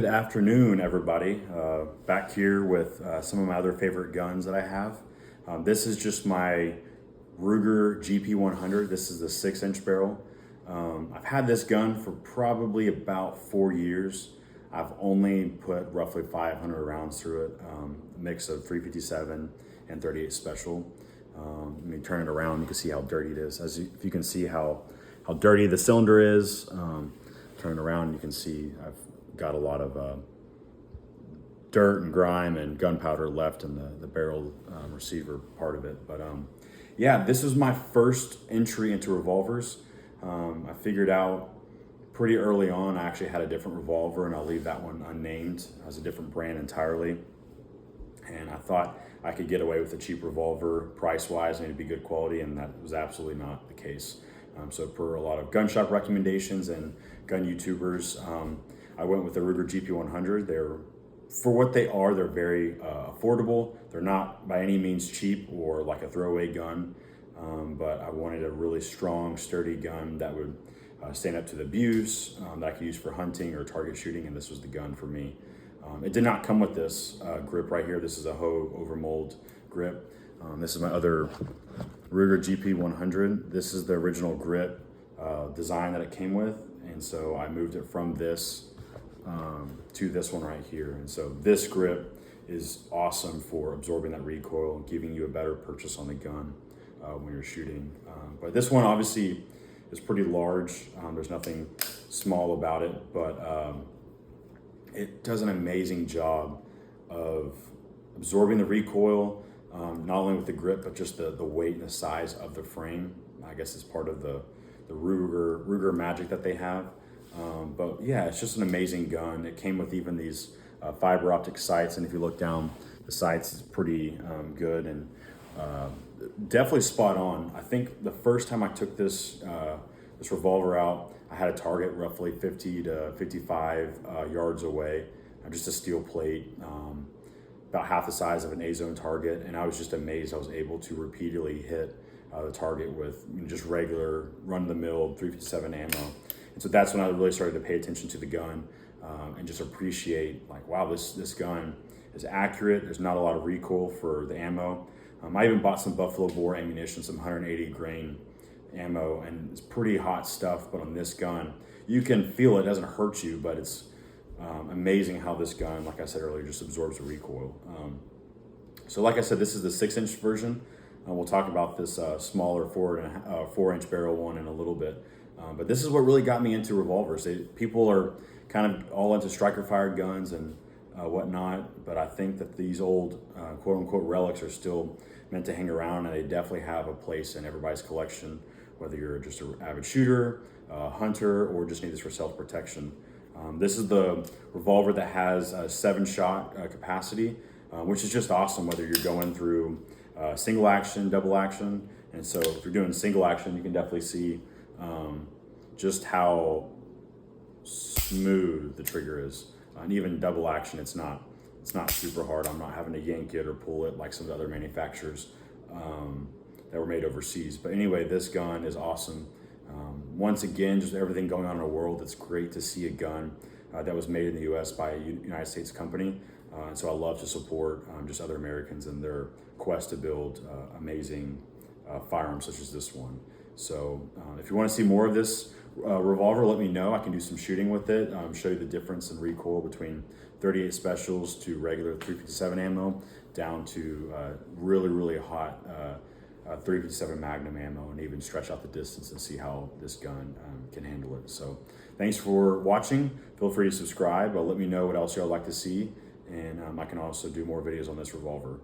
Good afternoon, everybody. Back here with some of my other favorite guns that I have. This is just my Ruger GP100. This is the 6-inch barrel. I've had this gun for probably about 4 years. I've only put roughly 500 rounds through it, a mix of 357 and 38 special. Let me turn it around. You can see how dirty it is. If you can see how dirty the cylinder is, turn it around, you can see I've got a lot of dirt and grime and gunpowder left in the barrel receiver part of it. But yeah, this was my first entry into revolvers. I figured out pretty early on, I actually had a different revolver, and I'll leave that one unnamed. It has a different brand entirely. And I thought I could get away with a cheap revolver price-wise and it'd be good quality, and that was absolutely not the case. So per a lot of gun shop recommendations and gun YouTubers, I went with the Ruger GP100. For what they are, they're very affordable. They're not by any means cheap or like a throwaway gun, but I wanted a really strong, sturdy gun that would stand up to the abuse, that I could use for hunting or target shooting, and this was the gun for me. It did not come with this grip right here. This is a Hogue over mold grip. This is my other Ruger GP100. This is the original grip design that it came with, and so I moved it from this to this one right here. And so this grip is awesome for absorbing that recoil and giving you a better purchase on the gun when you're shooting. But this one obviously is pretty large. There's nothing small about it, but it does an amazing job of absorbing the recoil, not only with the grip, but just the weight and the size of the frame. I guess it's part of the Ruger magic that they have. But yeah, it's just an amazing gun. It came with even these fiber optic sights, and if you look down the sights, it's pretty good and definitely spot on. I think the first time I took this revolver out, I had a target roughly 50 to 55 yards away, just a steel plate, about half the size of an A-zone target, and I was just amazed I was able to repeatedly hit the target with just regular run-of-the-mill 357 ammo. And so that's when I really started to pay attention to the gun and just appreciate, like, wow, this gun is accurate. There's not a lot of recoil for the ammo. I even bought some Buffalo bore ammunition, some 180 grain ammo, and it's pretty hot stuff. But on this gun, you can feel it doesn't hurt you, but it's amazing how this gun, like I said earlier, just absorbs the recoil. So like I said, this is the 6-inch version. We'll talk about this smaller 4-inch barrel one in a little bit. But this is what really got me into revolvers. People are kind of all into striker fired guns and whatnot, but I think that these old quote unquote relics are still meant to hang around, and they definitely have a place in everybody's collection, whether you're just an avid shooter, hunter, or just need this for self-protection. This is the revolver that has a 7-shot capacity, which is just awesome whether you're going through single action, double action. And so if you're doing single action, you can definitely see just how smooth the trigger is. And even double action, it's not super hard. I'm not having to yank it or pull it like some of the other manufacturers that were made overseas. But anyway, this gun is awesome. Once again, just everything going on in the world, it's great to see a gun that was made in the US by a United States company. And so I love to support just other Americans in their quest to build amazing firearms such as this one. So if you want to see more of this revolver, let me know. I can do some shooting with it, show you the difference in recoil between 38 specials to regular 357 ammo down to really, really hot 357 Magnum ammo, and even stretch out the distance and see how this gun can handle it. So thanks for watching. Feel free to subscribe. Let me know what else y'all like to see, and I can also do more videos on this revolver.